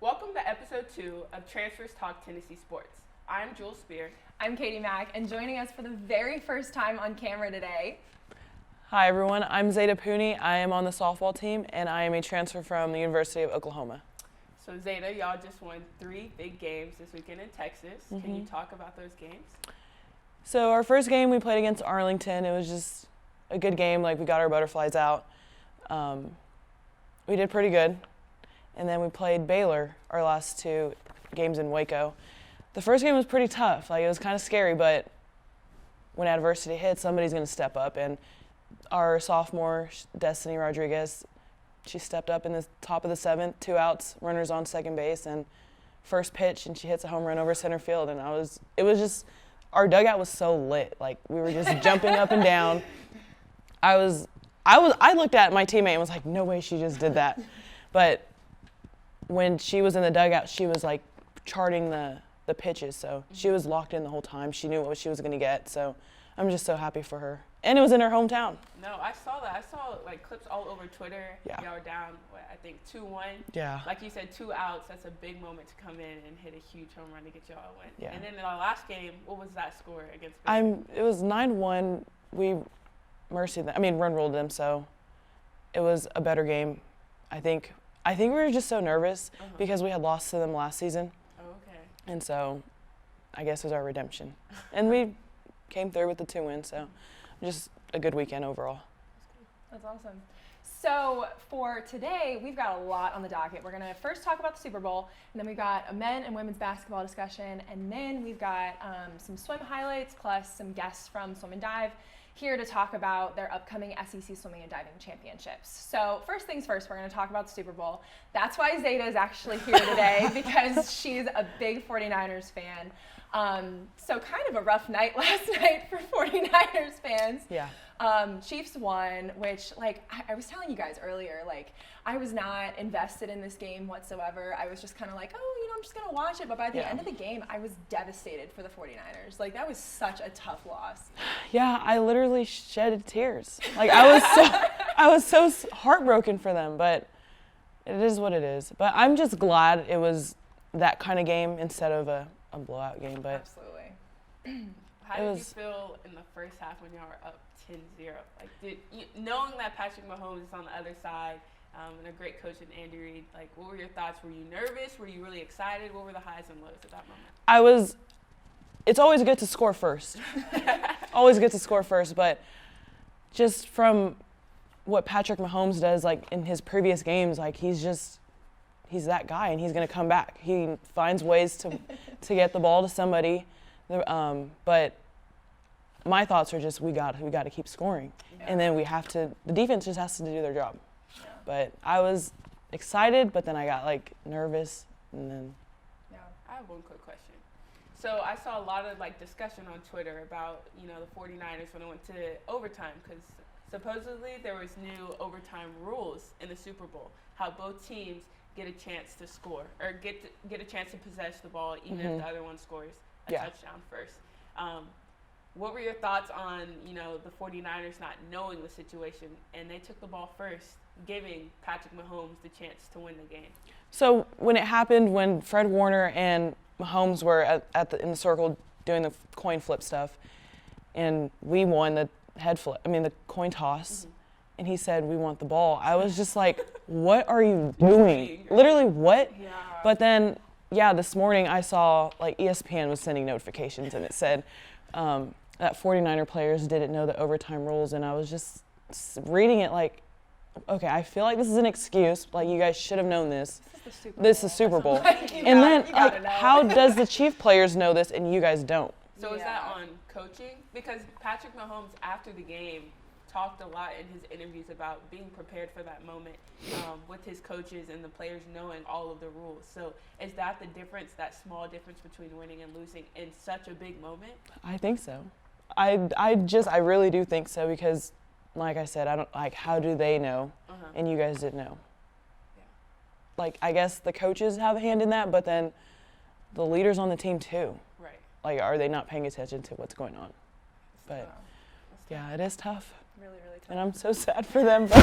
Welcome to episode 2 of Transfers Talk Tennessee Sports. I'm Jules Spear. I'm Katie Mack, and joining us for the very first time on camera today. Hi everyone, I'm Zaida. I am on the softball team, and I am a transfer from the University of Oklahoma. So Zaida, y'all just won 3 big games this weekend in Texas. Can you talk about those games? So our first game we played against Arlington. It was just a good game. Like, we got our butterflies out. We did pretty good. And then we played Baylor our last 2 games in Waco. The first game was pretty tough. Like, it was kind of scary, but when adversity hits, somebody's going to step up. And our sophomore, Destiny Rodriguez, she stepped up in the top of the 7th, 2 outs, runners on second base, and first pitch, and she hits a home run over center field. And it was just, our dugout was so lit. Like, we were just jumping up and down. I looked at my teammate and was like, no way she just did that. But when she was in the dugout, she was like charting the pitches, so she was locked in the whole time. She knew what she was going to get, so I'm just so happy for her. And it was in her hometown. No, I saw that. I saw like clips all over Twitter. Yeah. Y'all were down, I think 2-1. Yeah. Like you said, 2 outs. That's a big moment to come in and hit a huge home run to get y'all a win. Yeah. And then in our last game, what was that score against Baylor? It was 9-1. We run ruled them, so it was a better game. I think we were just so nervous because we had lost to them last season. Oh, okay. And so I guess it was our redemption. And we came through with the 2 wins, so just a good weekend overall. That's awesome. So for today, we've got a lot on the docket. We're going to first talk about the Super Bowl, and then we've got a men and women's basketball discussion, and then we've got some swim highlights plus some guests from Swim and Dive here to talk about their upcoming SEC swimming and diving championships. So first things first, we're going to talk about the Super Bowl. That's why Zaida is actually here today, because she's a big 49ers fan. So kind of a rough night last night for 49ers fans. Yeah. Chiefs won, which, like, I was telling you guys earlier, like, I was not invested in this game whatsoever. I was just kind of like, I'm just going to watch it. But by the end of the game, I was devastated for the 49ers. Like, that was such a tough loss. Yeah, I literally shed tears. Like, I was so heartbroken for them, but it is what it is. But I'm just glad it was that kind of game instead of a blowout game. But absolutely. How did you feel in the first half when y'all were up 10-0? Like, knowing that Patrick Mahomes is on the other side, and a great coach in Andy Reid, like, what were your thoughts? Were you nervous? Were you really excited? What were the highs and lows at that moment? It's always good to score first. Always good to score first, but just from what Patrick Mahomes does, like, in his previous games, like, he's that guy, and he's going to come back. He finds ways to get the ball to somebody. But my thoughts are just, we got to keep scoring. Yeah. And then the defense just has to do their job. Yeah. But I was excited, but then I got, like, nervous, and then. Yeah. I have one quick question. So I saw a lot of, like, discussion on Twitter about, the 49ers when it went to overtime, because supposedly there was new overtime rules in the Super Bowl, how both teams get a chance to score or get a chance to possess the ball even if the other one scores a touchdown first. What were your thoughts on, the 49ers not knowing the situation, and they took the ball first, giving Patrick Mahomes the chance to win the game? So when it happened, when Fred Warner and Mahomes were in the circle doing the coin flip stuff, and we won the the coin toss, and he said, "We want the ball." I was just like, "What are you doing?" Literally, what? Yeah. But then, this morning I saw, like, ESPN was sending notifications, and it said that 49er players didn't know the overtime rules, and I was just reading it like, okay, I feel like this is an excuse. Like, you guys should have known this. This is the Super Bowl. And then, like, how does the Chief players know this and you guys don't? So is that on coaching? Because Patrick Mahomes, after the game, talked a lot in his interviews about being prepared for that moment with his coaches and the players knowing all of the rules. So is that the difference, that small difference between winning and losing in such a big moment? I think so. I really do think so, because, like I said, I don't, like, how do they know and you guys didn't know? Yeah. Like, I guess the coaches have a hand in that, but then the leaders on the team too. Right. Like, are they not paying attention to what's going on? But yeah, it is tough. Really, really tough. And I'm so sad for them, but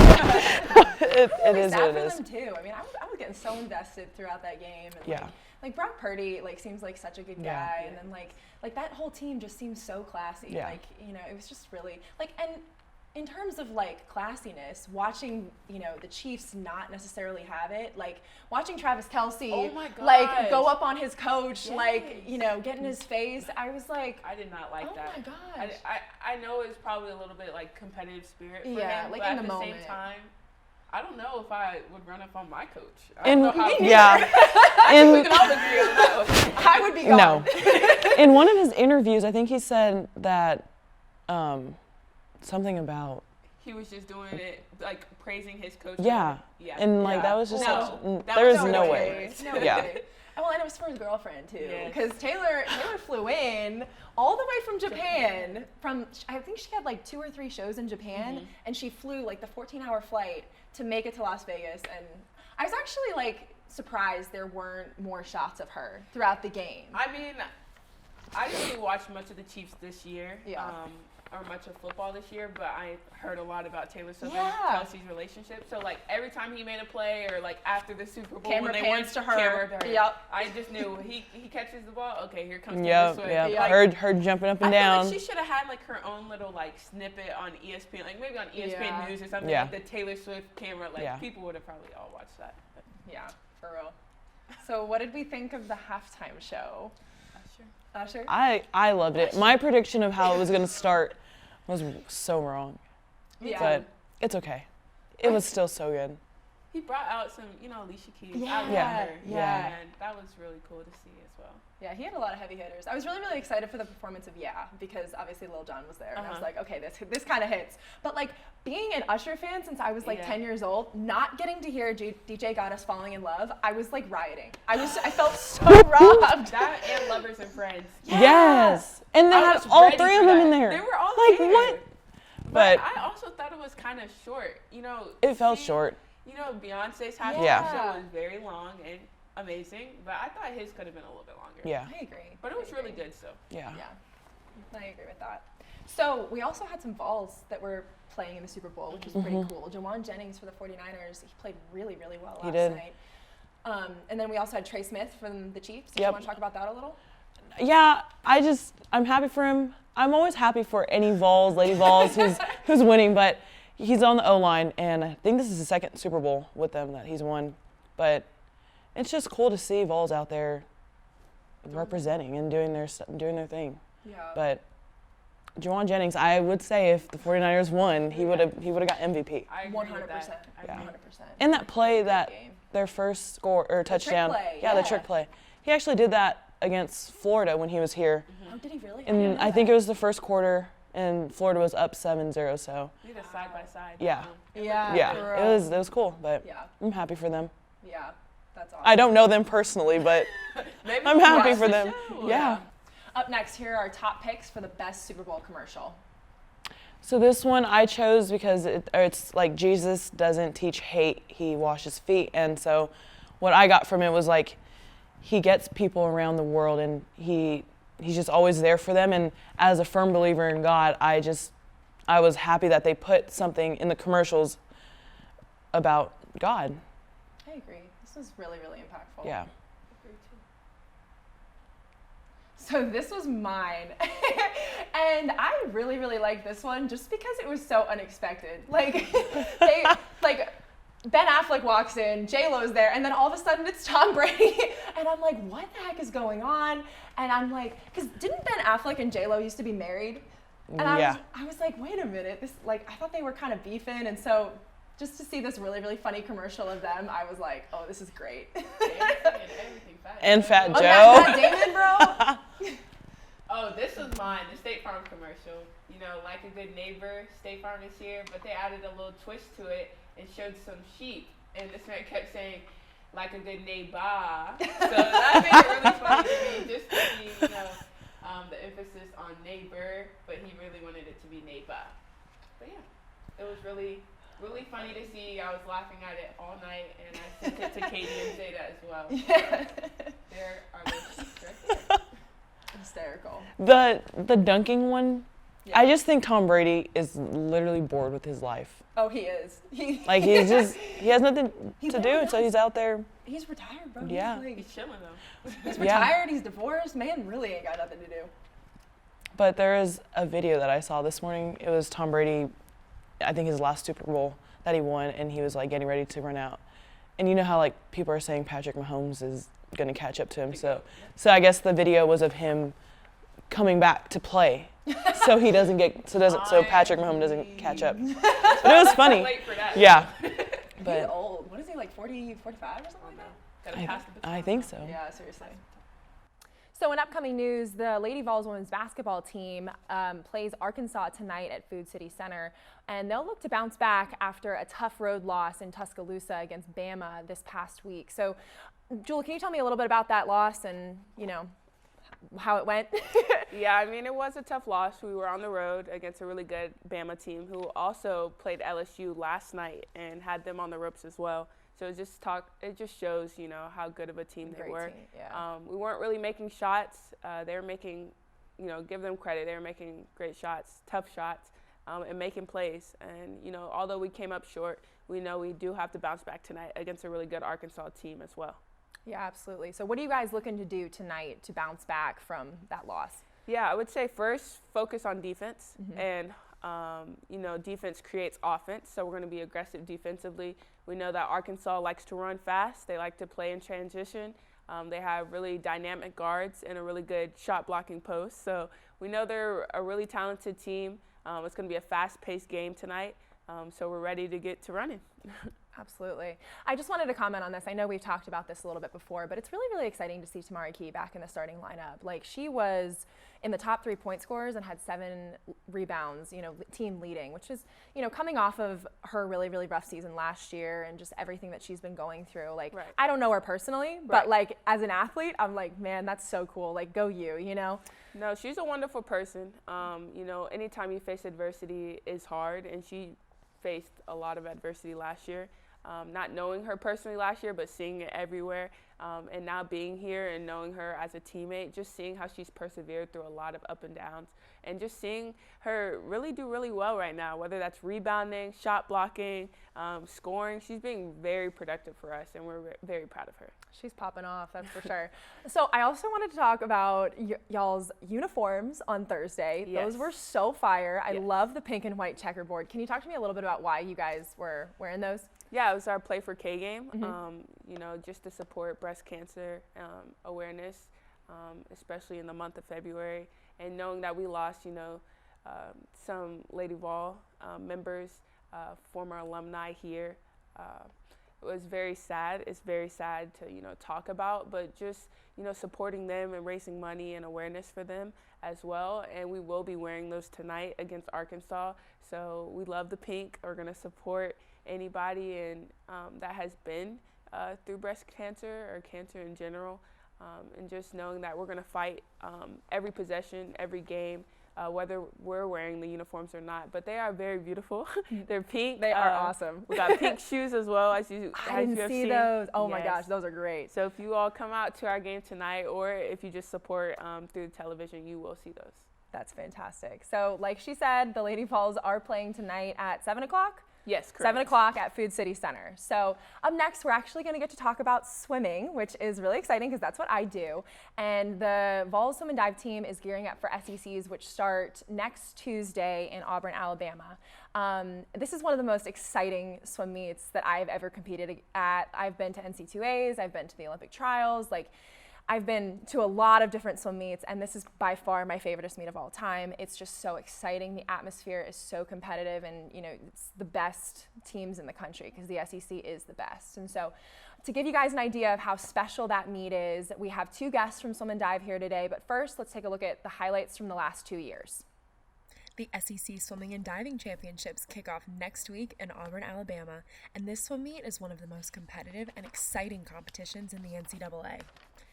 it is what it is. I'm sad for them too. I mean, I would was getting so invested throughout that game. And Yeah. Like Brock Purdy, like seems like such a good guy, Yeah. and then like that whole team just seems so classy. Yeah. Like, you know, it was just really like, and in terms of like classiness, watching, you know, the Chiefs not necessarily have it, like watching Travis Kelce Oh my like go gosh. up on his coach, Yes. like, you know, get in his face. I was like, I did not like oh that. my gosh. I know it's probably a little bit like competitive spirit for Yeah, him, like but in at the the moment. same time, I don't know if I would run up on my coach. I In, don't know how yeah. we In, can all agree on that one. I would be gone. no. In one of his interviews, I think he said that something about, He was just doing it, like praising his coach. yeah. Yeah. And like Yeah. that was just No, that there was is so no weird. way. No Yeah. way. Well, and it was for his girlfriend too, Yes. because Taylor flew in all the way from Japan. From I think she had like 2 or 3 shows in Japan, and she flew like the 14-hour flight to make it to Las Vegas. And I was actually like surprised there weren't more shots of her throughout the game. I mean, I didn't really watch much of the Chiefs this year, Yeah. or much of football this year, but I heard a lot about Taylor Swift Yeah. and Kelsey's relationship. So like every time he made a play, or like after the Super Bowl Camera when they pans went to her. camera to her, Yep. I just knew he catches the ball. Okay, here comes Taylor Yep, Swift. yep. Like, Her jumping up and I down. feel like she should have had like her own little like snippet on ESPN, like maybe on ESPN Yeah. News or something, Yeah. like the Taylor Swift camera. Like Yeah. people would have probably all watched that. But Yeah, for real. So what did we think of the halftime show? sure. Usher? I loved it. My prediction of how it was going to start was so wrong, Yeah. but it's okay. It was still so good. He brought out some, Alicia Keys. Yeah, I love Yeah. her. yeah. And that was really cool to see as well. Yeah, he had a lot of heavy hitters. I was really, really excited for the performance of Yeah, because obviously Lil Jon was there, and I was like, okay, this kind of hits. But like being an Usher fan since I was like Yeah. 10 years old, not getting to hear DJ Got Us Falling in Love, I was like rioting. I felt so robbed. That and Lovers and Friends. Yeah. Yes, and they I had was all ready 3 for of them that. in there. They were all like there. what? But But I also thought it was kind of short. it felt see, short. Beyonce's halftime Yeah. show was very long and amazing, but I thought his could have been a little bit longer. Yeah, I agree. But it was I really agree. good, so. yeah. Yeah, I agree with that. So we also had some Vols that were playing in the Super Bowl, which was pretty cool. Jawan Jennings for the 49ers, he played really, really well He last did. night. And then we also had Trey Smith from the Chiefs. Do Yep. you want to talk about that a little? Yeah, I'm happy for him. I'm always happy for any Vols, Lady Vols, who's winning, but he's on the O-line, and I think this is his second Super Bowl with them that he's won. But it's just cool to see Vols out there representing and doing their thing. Yeah. But Jawan Jennings, I would say if the 49ers won, he would have got MVP. I agree 100%. with that. I agree. 100%. And that play, that game. their first score or touchdown, play, yeah, the yeah. trick play. He actually did that against Florida when he was here. Oh, did he really? And I think it was the first quarter, and Florida was up 7-0. So We did a side by side. Yeah. Yeah. yeah, for it real. was cool. But Yeah. I'm happy for them. Yeah. That's awesome. I don't know them personally, but Maybe I'm we'll happy watch for the them. show. Yeah. Up next, here are our top picks for the best Super Bowl commercial. So this one I chose because it's like Jesus doesn't teach hate; he washes feet. And so, what I got from it was like, he gets people around the world, and he's just always there for them. And as a firm believer in God, I was happy that they put something in the commercials about God. I agree. This was really, really impactful. Yeah. So this was mine. And I really, really like this one just because it was so unexpected. Like, Ben Affleck walks in, J-Lo's there, and then all of a sudden it's Tom Brady. And I'm like, what the heck is going on? And I'm like, because didn't Ben Affleck and J-Lo used to be married? And Yeah. I was like, wait a minute, I thought they were kind of beefing. And so just to see this really, really funny commercial of them, I was like, oh, this is great. And Fat Oh, Joe. Matt Damon, bro. Oh, this was mine, the State Farm commercial. Like a good neighbor, State Farm is here, but they added a little twist to it and showed some sheep. And this man kept saying, like a good neighbor. So that made it really funny to me, just to see, the emphasis on neighbor, but he really wanted it to be neighbor. But yeah, it was really, really funny to see. I was laughing at it all night, and I sent it to Katie and Zaida as well. Yeah. There are those sheep right there. Hysterical. The dunking one I just think Tom Brady is literally bored with his life. Oh, he is. He has nothing to do, so he's out there. He's retired, bro. Yeah. He's chilling though. He's retired. He's divorced. Man, really ain't got nothing to do. But there is a video that I saw this morning. It was Tom Brady, I think his last Super Bowl that he won, and he was like getting ready to run out. And you know how like people are saying Patrick Mahomes is going to catch up to him. So I guess the video was of him coming back to play, so he doesn't get so Patrick Mahomes doesn't catch up. But it was funny. Late for that. Yeah. But he's old. What is he, like 40, 45 or something like that? I think so. Yeah, seriously. So in upcoming news, the Lady Vols women's basketball team plays Arkansas tonight at Food City Center, and they'll look to bounce back after a tough road loss in Tuscaloosa against Bama this past week. So, Jewel, can you tell me a little bit about that loss and, you know, how it went? Yeah, I mean, it was a tough loss. We were on the road against a really good Bama team who also played LSU last night and had them on the ropes as well. So it just shows, you know, how good of a team they were. Team, yeah. We weren't really making shots. They were making, you know, give them credit. They were making great shots, tough shots, and making plays. And, you know, although we came up short, we know we do have to bounce back tonight against a really good Arkansas team as well. Yeah, absolutely. So what are you guys looking to do tonight to bounce back from that loss? Yeah, I would say first focus on defense. And, you know, defense creates offense. So we're going to be aggressive defensively. We know that Arkansas likes to run fast. They like to play in transition. They have really dynamic guards and a really good shot blocking post. So we know they're a really talented team. It's going to be a fast-paced game tonight. So we're ready to get to running. Absolutely. I just wanted to comment on this. I know we've talked about this a little bit before, but it's really, really exciting to see Tamari Key back in the starting lineup. Like, she was in the top 3 point scorers and had 7 rebounds, you know, team leading, which is, you know, coming off of her really, really rough season last year and just everything that she's been going through. Like, I don't know her personally, but like as an athlete, I'm like, man, that's so cool. Like, go you know? No, she's a wonderful person. You know, anytime you face adversity is hard, and she faced a lot of adversity last year. Not knowing her personally last year, but seeing it everywhere, and now being here and knowing her as a teammate, just seeing how she's persevered through a lot of up and downs, and just seeing her really do really well right now, whether that's rebounding, shot blocking, scoring. She's being very productive for us, and we're very proud of her. She's popping off, that's for sure. So I also wanted to talk about y'all's uniforms on Thursday. Yes. Those were so fire. I love the pink and white checkerboard. Can you talk to me a little bit about why you guys were wearing those? Yeah, it was our Play for K game, you know, just to support breast cancer awareness, especially in the month of February. And knowing that we lost, you know, some Lady Vol members, former alumni here, it was very sad. It's very sad to, you know, talk about, but just, you know, supporting them and raising money and awareness for them as well. And we will be wearing those tonight against Arkansas. So we love the pink. We're going to support anybody that has been through breast cancer or cancer in general, and just knowing that we're going to fight every possession, every game, whether we're wearing the uniforms or not. But they are very beautiful. They're pink. They are awesome. We got pink shoes as well, as you I didn't have see seen. those. Oh my gosh, those are great. So if you all come out to our game tonight, or if you just support through the television, you will see those. That's fantastic. So like she said, the Lady Vols are playing tonight at 7 o'clock? Yes, correct. 7 o'clock at Food City Center. So up next, we're actually going to get to talk about swimming, which is really exciting because that's what I do. And the Vols swim and dive team is gearing up for SECs, which start next Tuesday in Auburn, Alabama. This is one of the most exciting swim meets that I've ever competed at. I've been to NC2As, I've been to the Olympic trials, I've been to a lot of different swim meets, and this is by far my favoriteest meet of all time. It's just so exciting. The atmosphere is so competitive, and you know, it's the best teams in the country because the SEC is the best. And so to give you guys an idea of how special that meet is, we have 2 guests from Swim and Dive here today, but first let's take a look at the highlights from the last 2 years. The SEC Swimming and Diving Championships kick off next week in Auburn, Alabama, and this swim meet is one of the most competitive and exciting competitions in the NCAA.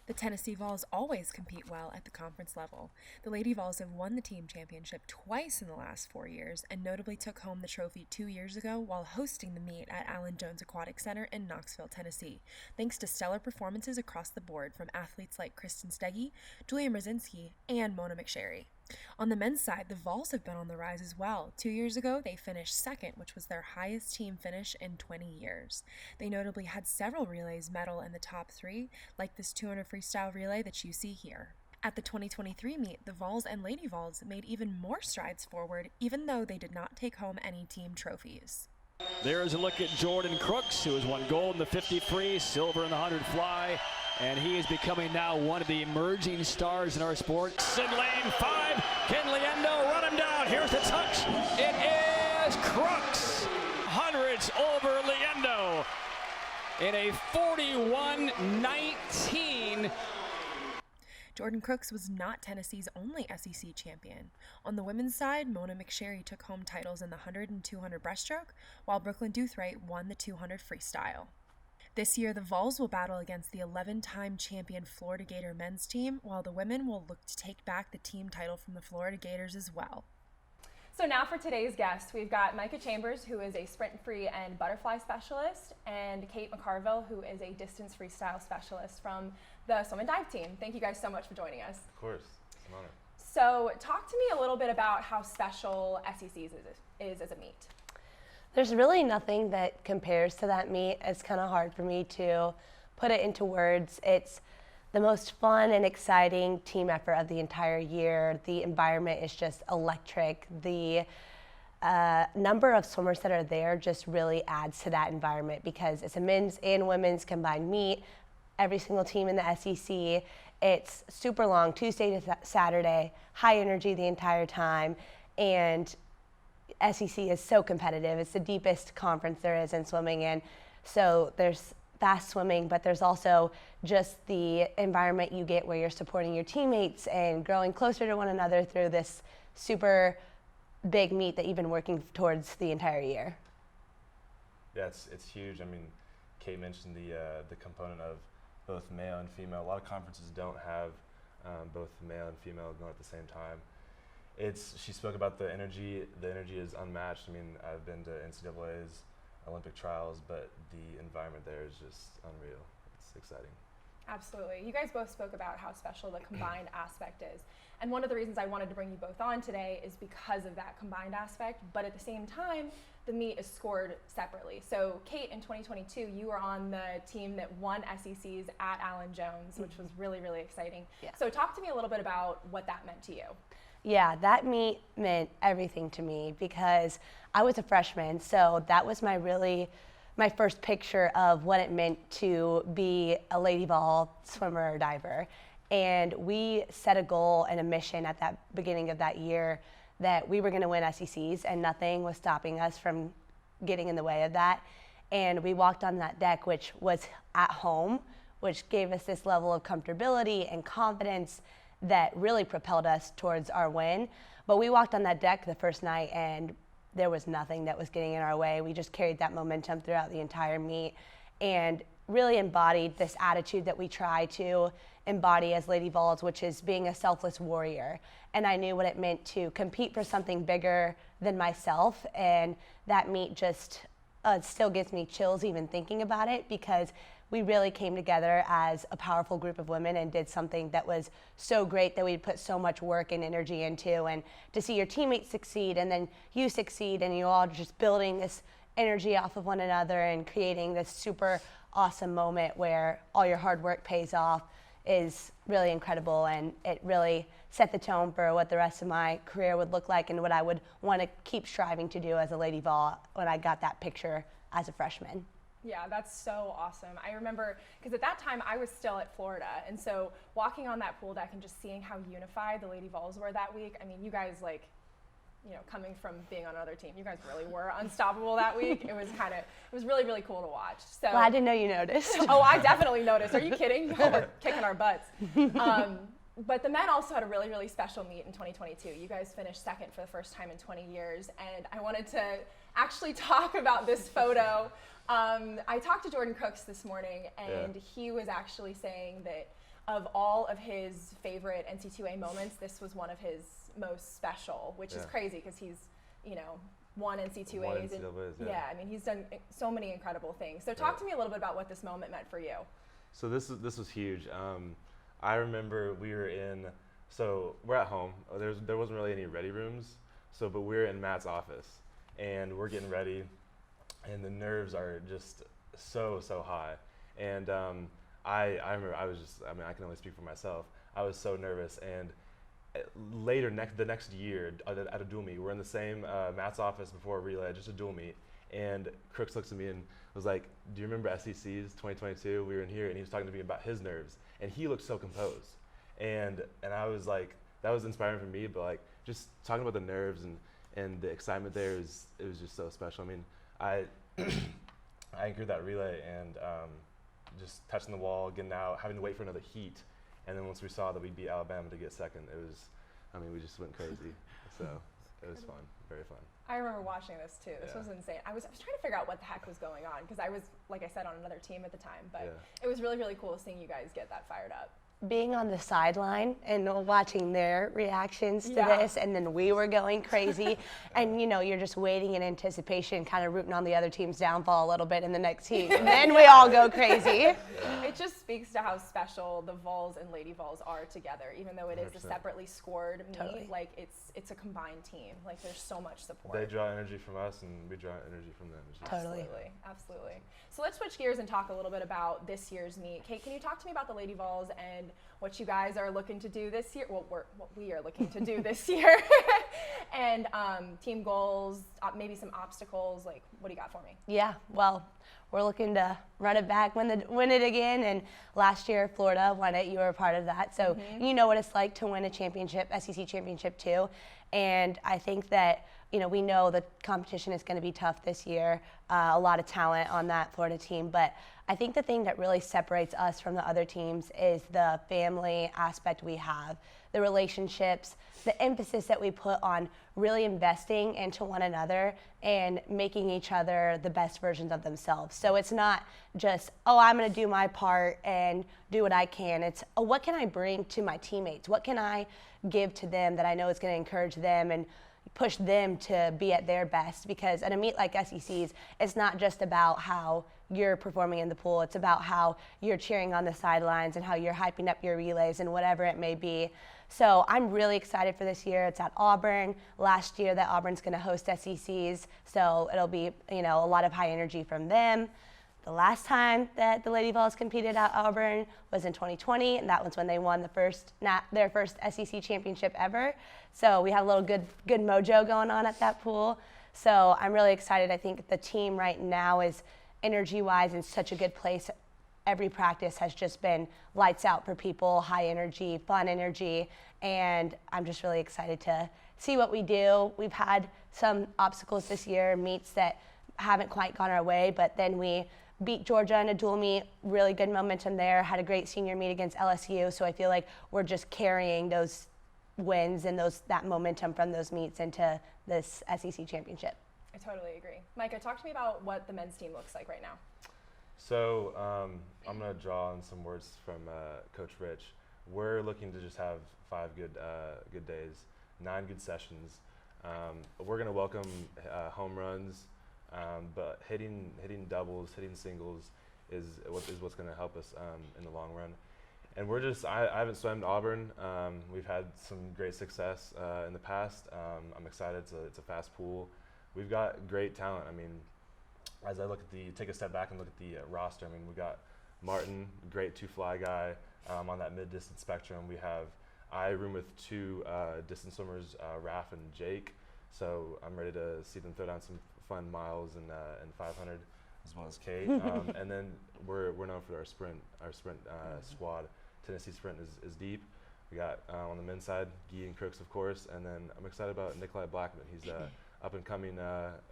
The Tennessee Vols always compete well at the conference level. The Lady Vols have won the team championship twice in the last 4 years and notably took home the trophy 2 years ago while hosting the meet at Allen Jones Aquatic Center in Knoxville, Tennessee, thanks to stellar performances across the board from athletes like Kristen Steggy, Julia Mrazinski, and Mona McSherry. On the men's side, the Vols have been on the rise as well. 2 years ago, they finished second, which was their highest team finish in 20 years. They notably had several relays medal in the top 3, like this 200 freestyle relay that you see here. At the 2023 meet, the Vols and Lady Vols made even more strides forward, even though they did not take home any team trophies. There is a look at Jordan Crooks, who has won gold in the 50 free, silver in the 100 fly, and he is becoming now one of the emerging stars in our sport. In lane 5, can Liendo run him down? Here's the touch. It is Crooks. Hundreds over Liendo in a 41-19. Jordan Crooks was not Tennessee's only SEC champion. On the women's side, Mona McSherry took home titles in the 100 and 200 breaststroke, while Brooklyn Doothright won the 200 freestyle. This year, the Vols will battle against the 11-time champion Florida Gator men's team, while the women will look to take back the team title from the Florida Gators as well. So now for today's guest, we've got Micah Chambers, who is a sprint free and butterfly specialist, and Kate McCarville, who is a distance freestyle specialist from the swim and dive team. Thank you guys so much for joining us. Of course, it's an honor. So talk to me a little bit about how special SECs is as a meet. There's really nothing that compares to that meet. It's kind of hard for me to put it into words. It's the most fun and exciting team effort of the entire year. The environment is just electric. The number of swimmers that are there just really adds to that environment because it's a men's and women's combined meet. Every single team in the SEC. It's super long, Tuesday to Saturday, high energy the entire time, and SEC is so competitive. It's the deepest conference there is in swimming, and so there's fast swimming, but there's also just the environment you get where you're supporting your teammates and growing closer to one another through this super big meet that you've been working towards the entire year. Yeah, it's huge. I mean, Kate mentioned the component of both male and female. A lot of conferences don't have both male and female going at the same time. She spoke about the energy. The energy is unmatched. I mean, I've been to NCAA's Olympic trials, but the environment there is just unreal. It's exciting. Absolutely. You guys both spoke about how special the combined aspect is. And one of the reasons I wanted to bring you both on today is because of that combined aspect, but at the same time, the meet is scored separately. So Kate, in 2022, you were on the team that won SECs at Allen Jones, which was really, really exciting. Yeah. So talk to me a little bit about what that meant to you. Yeah, that meet meant everything to me because I was a freshman, so that was my first picture of what it meant to be a Lady Vol swimmer or diver. And we set a goal and a mission at that beginning of that year that we were going to win SECs, and nothing was stopping us from getting in the way of that. And we walked on that deck, which was at home, which gave us this level of comfortability and confidence that really propelled us towards our win. But we walked on that deck the first night, and there was nothing that was getting in our way. We just carried that momentum throughout the entire meet and really embodied this attitude that we try to embody as Lady Vols, which is being a selfless warrior. And I knew what it meant to compete for something bigger than myself, and that meet just still gives me chills even thinking about it because we really came together as a powerful group of women and did something that was so great that we put so much work and energy into. And to see your teammates succeed and then you succeed and you all just building this energy off of one another and creating this super awesome moment where all your hard work pays off is really incredible, and it really set the tone for what the rest of my career would look like and what I would want to keep striving to do as a Lady Vol when I got that picture as a freshman. Yeah, that's so awesome. I remember, because at that time I was still at Florida, and so walking on that pool deck and just seeing how unified the Lady Vols were that week, I mean, you guys, like, you know, coming from being on another team, you guys really were unstoppable that week. It was really, really cool to watch. So, well, I didn't know you noticed. Oh, I definitely noticed. Are you kidding? Y'all were kicking our butts. But the men also had a really, really special meet in 2022. You guys finished second for the first time in 20 years, and I wanted to actually talk about this photo. I talked to Jordan Crooks this morning, and he was actually saying that of all of his favorite NC2A moments, this was one of his most special, which is crazy because he's, you know, won NC2As. Yeah, I mean, he's done so many incredible things. So talk to me a little bit about what this moment meant for you. So this was huge. I remember we were in So we're at home. There wasn't really any ready rooms. So, but we're in Matt's office, and we're getting ready, and the nerves are just so high. And I remember I can only speak for myself. I was so nervous. And later, the next year at a dual meet, we're in the same Matt's office before a relay, just a dual meet. And Crooks looks at me and was like, "Do you remember SEC's 2022? We were in here," and he was talking to me about his nerves, and he looked so composed. And I was like, that was inspiring for me. But like, just talking about the nerves and the excitement there, it was just so special. I mean, I anchored that relay and just touching the wall, getting out, having to wait for another heat, and then once we saw that we beat Alabama to get second, we just went crazy. So it was fun, very fun. I remember watching this too. This was insane. I was trying to figure out what the heck was going on because I was, like I said, on another team at the time. But it was really, really cool seeing you guys get that fired up. Being on the sideline and watching their reactions to this, and then we were going crazy, and you're just waiting in anticipation, kind of rooting on the other team's downfall a little bit in the next heat, and then we all go crazy. It just speaks to how special the Vols and Lady Vols are together, even though it is 100%. a separately scored meet. Totally. Like it's a combined team. Like there's so much support. They draw energy from us, and we draw energy from them. It's just Totally. Absolutely. So let's switch gears and talk a little bit about this year's meet. Kate, can you talk to me about the Lady Vols and what you guys are looking to do this year? Well, what we are looking to do this year, and team goals, maybe some obstacles. Like, what do you got for me? Yeah, well, we're looking to run it back, win it again. And last year, Florida won it. You were a part of that, so you know what it's like to win a championship, SEC championship too. And I think that we know the competition is going to be tough this year. A lot of talent on that Florida team, but I think the thing that really separates us from the other teams is the family aspect we have, the relationships, the emphasis that we put on really investing into one another and making each other the best versions of themselves. So it's not just, I'm going to do my part and do what I can. It's, what can I bring to my teammates? What can I give to them that I know is going to encourage them and push them to be at their best? Because at a meet like SEC's, it's not just about how you're performing in the pool. It's about how you're cheering on the sidelines and how you're hyping up your relays and whatever it may be. So I'm really excited for this year. It's at Auburn. Last year that Auburn's going to host SEC's, so it'll be a lot of high energy from them. The last time that the Lady Vols competed at Auburn was in 2020, and that was when they won their first SEC championship ever. So we had a little good mojo going on at that pool. So I'm really excited. I think the team right now is energy-wise in such a good place. Every practice has just been lights out for people, high energy, fun energy, and I'm just really excited to see what we do. We've had some obstacles this year, meets that haven't quite gone our way, but then we beat Georgia in a dual meet, really good momentum there, had a great senior meet against LSU, so I feel like we're just carrying those wins and that momentum from those meets into this SEC championship. I totally agree. Micah, talk to me about what the men's team looks like right now. So I'm going to draw on some words from Coach Rich. We're looking to just have 5 good days, 9 good sessions. We're going to welcome home runs, but hitting doubles, hitting singles is what's going to help us in the long run. And I haven't swam to Auburn. We've had some great success in the past. I'm excited. It's a fast pool. We've got great talent. I mean, as I take a step back and look at the roster, I mean, we got Martin, great 2-fly guy on that mid-distance spectrum. I room with 2 distance swimmers, Raph and Jake. So I'm ready to see them throw down some fun miles and 500, as well as Kate. And then we're known for our sprint squad. Tennessee Sprint is deep. We got on the men's side, Guy and Crooks, of course, and then I'm excited about Nikolai Blackman. He's up-and-coming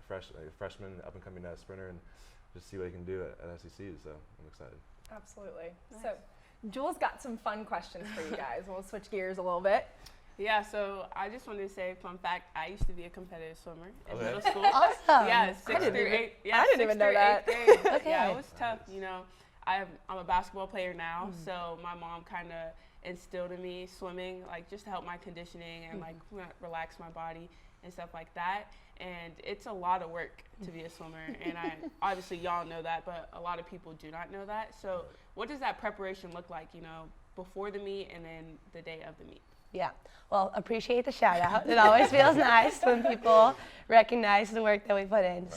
freshman, up-and-coming sprinter, and just see what he can do at SEC, so I'm excited. Absolutely. Nice. So Jules got some fun questions for you guys. We'll switch gears a little bit. Yeah, so I just wanted to say, fun fact, I used to be a competitive swimmer in middle school. Awesome. Yeah, 6th through 8th. Yeah, I didn't even know that. Okay. Yeah, it was tough. I'm a basketball player now, so my mom kind of instilled in me swimming, like just to help my conditioning and like relax my body and stuff like that. And it's a lot of work to be a swimmer, and obviously y'all know that, but a lot of people do not know that. So what does that preparation look like, before the meet and then the day of the meet? Yeah. Well, appreciate the shout out. It always feels nice when people recognize the work that we put in.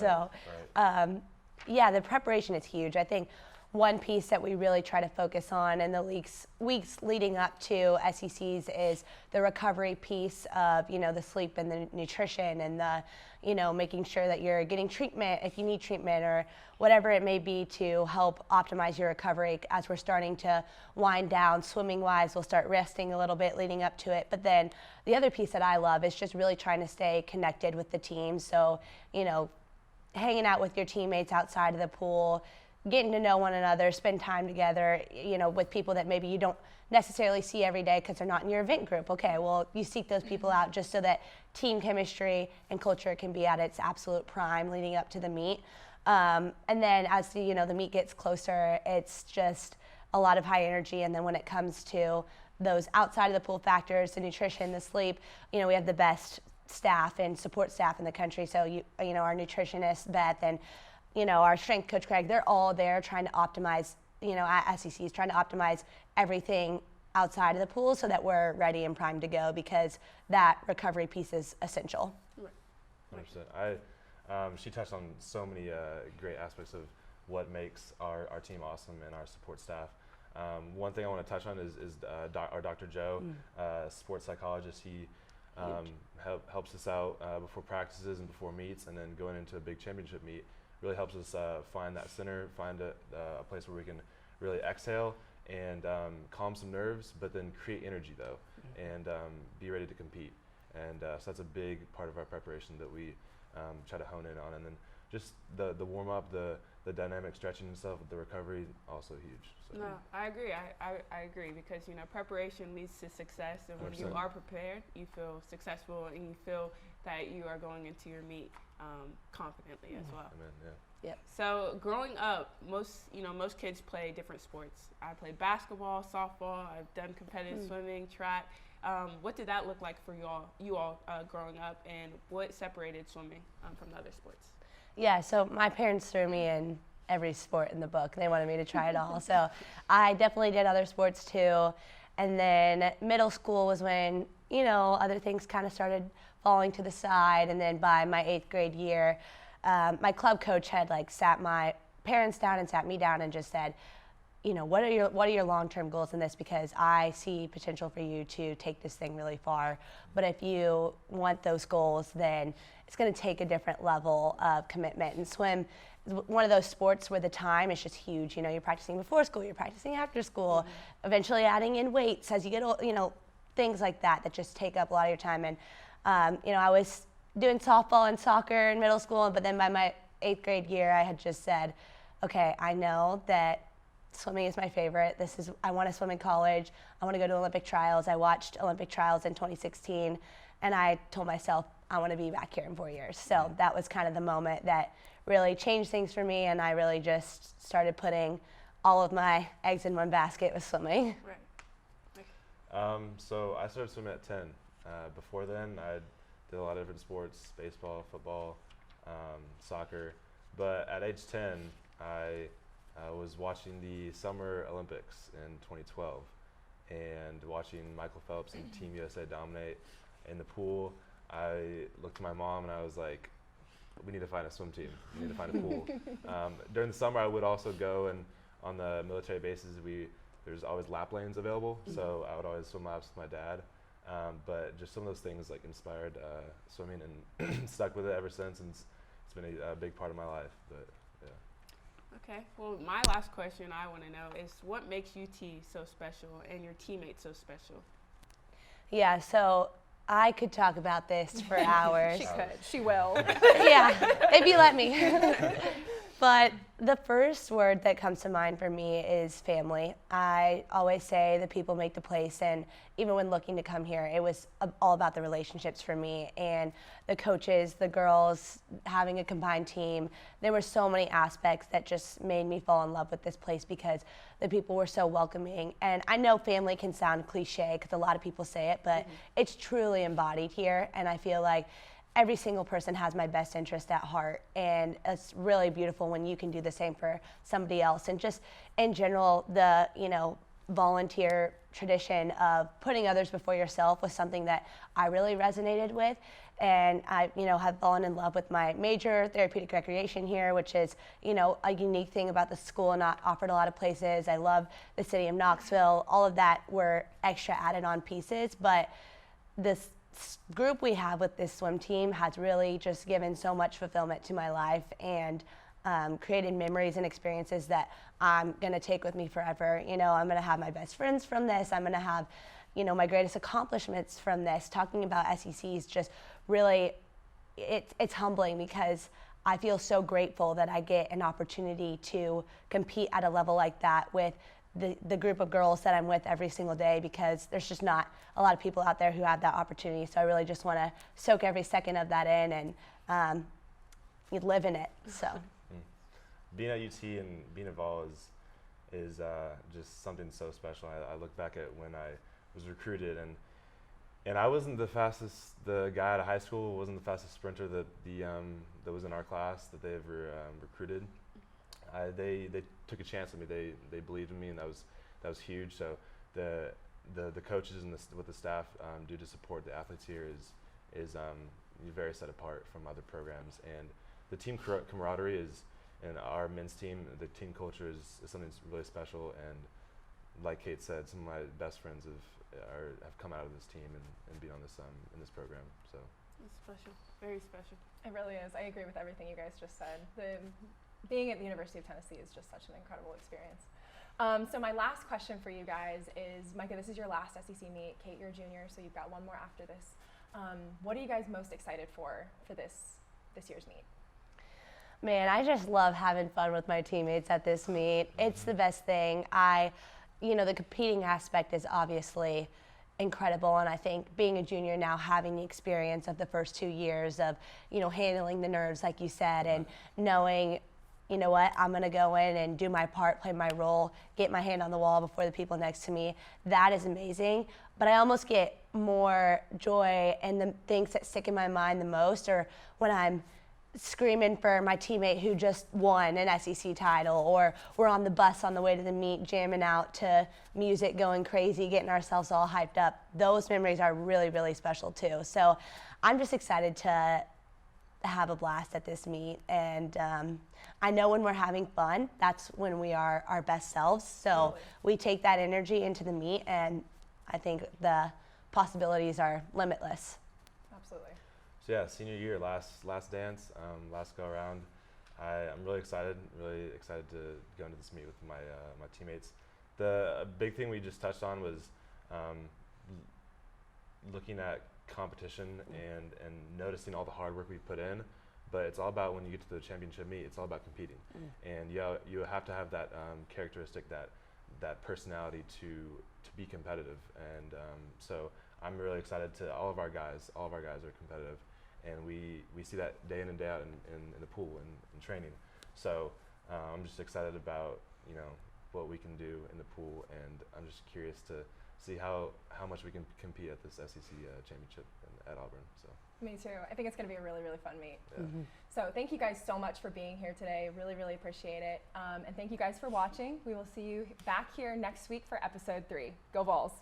Yeah, the preparation is huge. I think one piece that we really try to focus on in the weeks leading up to SECs is the recovery piece of, the sleep and the nutrition and the, making sure that you're getting treatment if you need treatment or whatever it may be to help optimize your recovery as we're starting to wind down. Swimming wise, we'll start resting a little bit leading up to it. But then the other piece that I love is just really trying to stay connected with the team. So, hanging out with your teammates outside of the pool, getting to know one another, spend time together, with people that maybe you don't necessarily see every day because they're not in your event group. Okay, well, you seek those people out just so that team chemistry and culture can be at its absolute prime leading up to the meet. And then as the meet gets closer, it's just a lot of high energy. And then when it comes to those outside of the pool factors, the nutrition, the sleep, we have the best staff and support staff in the country. So our nutritionist Beth and our strength coach Craig, they're all there trying to optimize, at SECs, trying to optimize everything outside of the pool so that we're ready and primed to go because that recovery piece is essential. 100%. She touched on so many great aspects of what makes our team awesome and our support staff. One thing I want to touch on is our Dr. Joe, sports psychologist. He helps us out before practices and before meets, and then going into a big championship meet really helps us find that center, find a place where we can really exhale and calm some nerves, but then create energy though, and be ready to compete. And so that's a big part of our preparation that we try to hone in on. And then just the warm up, the dynamic stretching and stuff, the recovery, also huge. So. No, I agree. I agree because preparation leads to success, and when 100%. you are prepared, you feel successful and you feel that you are going into your meet confidently as well. Amen. Yeah. Yep. So growing up, most kids play different sports. I played basketball, softball. I've done competitive swimming, track. What did that look like for you all growing up, and what separated swimming from the other sports? Yeah, so my parents threw me in every sport in the book. They wanted me to try it all. So I definitely did other sports too. And then middle school was when, other things kind of started falling to the side. And then by my 8th grade year, my club coach had sat my parents down and sat me down and just said, what are your long-term goals in this? Because I see potential for you to take this thing really far. But if you want those goals, then it's going to take a different level of commitment. And swim is one of those sports where the time is just huge. You're practicing before school, you're practicing after school, eventually adding in weights as you get old, things like that just take up a lot of your time. And, I was doing softball and soccer in middle school, but then by my 8th grade year, I had just said, okay, I know that swimming is my favorite. I want to swim in college. I want to go to Olympic trials. I watched Olympic trials in 2016, and I told myself I want to be back here in 4 years. So that was kind of the moment that really changed things for me, and I really just started putting all of my eggs in one basket with swimming. Right. So I started swimming at 10. Before then, I did a lot of different sports: baseball, football, soccer. But at age 10, I was watching the Summer Olympics in 2012 and watching Michael Phelps and Team USA dominate in the pool. I looked at my mom and I was like, we need to find a swim team. We need to find a pool. During the summer, I would also go, and on the military bases, there's always lap lanes available, so I would always swim laps with my dad. But just some of those things inspired swimming and stuck with it ever since, and it's been a big part of my life. But yeah. Okay. Well, my last question I want to know is what makes UT so special and your teammates so special? Yeah, so I could talk about this for hours. She could. She will. Yeah, if you let me. But the first word that comes to mind for me is family. I always say the people make the place, and even when looking to come here, it was all about the relationships for me and the coaches, the girls, having a combined team. There were so many aspects that just made me fall in love with this place because the people were so welcoming. And I know family can sound cliche because a lot of people say it, but it's truly embodied here, and I feel like every single person has my best interest at heart, and it's really beautiful when you can do the same for somebody else. And just in general, the volunteer tradition of putting others before yourself was something that I really resonated with. And I, have fallen in love with my major, therapeutic recreation here, which is, a unique thing about the school and not offered a lot of places. I love the city of Knoxville. All of that were extra added on pieces, but this group we have with this swim team has really just given so much fulfillment to my life, and created memories and experiences that I'm going to take with me forever. I'm going to have my best friends from this. I'm going to have, my greatest accomplishments from this. Talking about SEC is just really, it's humbling, because I feel so grateful that I get an opportunity to compete at a level like that with the group of girls that I'm with every single day, because there's just not a lot of people out there who have that opportunity. So I really just want to soak every second of that in and you live in it. So being at UT and being a Vol is just something so special. I look back at when I was recruited, and I wasn't the guy out of high school wasn't the fastest sprinter that was in our class that they ever recruited. They took a chance on me. They believed in me, and that was huge. So the coaches and what the staff do to support the athletes here is very set apart from other programs. And the team camaraderie and our men's team, the team culture is something that's really special. And like Kate said, some of my best friends have come out of this team and been on this in this program. So it's special, very special. It really is. I agree with everything you guys just said. Being at the University of Tennessee is just such an incredible experience. So my last question for you guys is, Micah, this is your last SEC meet. Kate, you're a junior, so you've got one more after this. What are you guys most excited for this year's meet? Man, I just love having fun with my teammates at this meet. It's the best thing. The competing aspect is obviously incredible, and I think being a junior now, having the experience of the first 2 years of, handling the nerves, like you said, and knowing, I'm going to go in and do my part, play my role, get my hand on the wall before the people next to me. That is amazing. But I almost get more joy, and the things that stick in my mind the most are when I'm screaming for my teammate who just won an SEC title, or we're on the bus on the way to the meet jamming out to music, going crazy, getting ourselves all hyped up. Those memories are really, really special too. So I'm just excited to have a blast at this meet, and I know when we're having fun, that's when we are our best selves. So we take that energy into the meet, and I think the possibilities are limitless. Absolutely. So yeah, senior year, last dance, last go around. I'm really excited to go into this meet with my teammates. The big thing we just touched on was looking at competition and noticing all the hard work we put in. But it's all about, when you get to the championship meet, it's all about competing. And you have to have that characteristic, that personality to be competitive. And so I'm really excited all of our guys are competitive. And we see that day in and day out in the pool and in training. So I'm just excited about what we can do in the pool, and I'm just curious to see how much we can compete at this SEC championship at Auburn. So. Me too. I think it's going to be a really, really fun meet. Yeah. So thank you guys so much for being here today. Really, really appreciate it. And thank you guys for watching. We will see you back here next week for episode 3. Go Vols!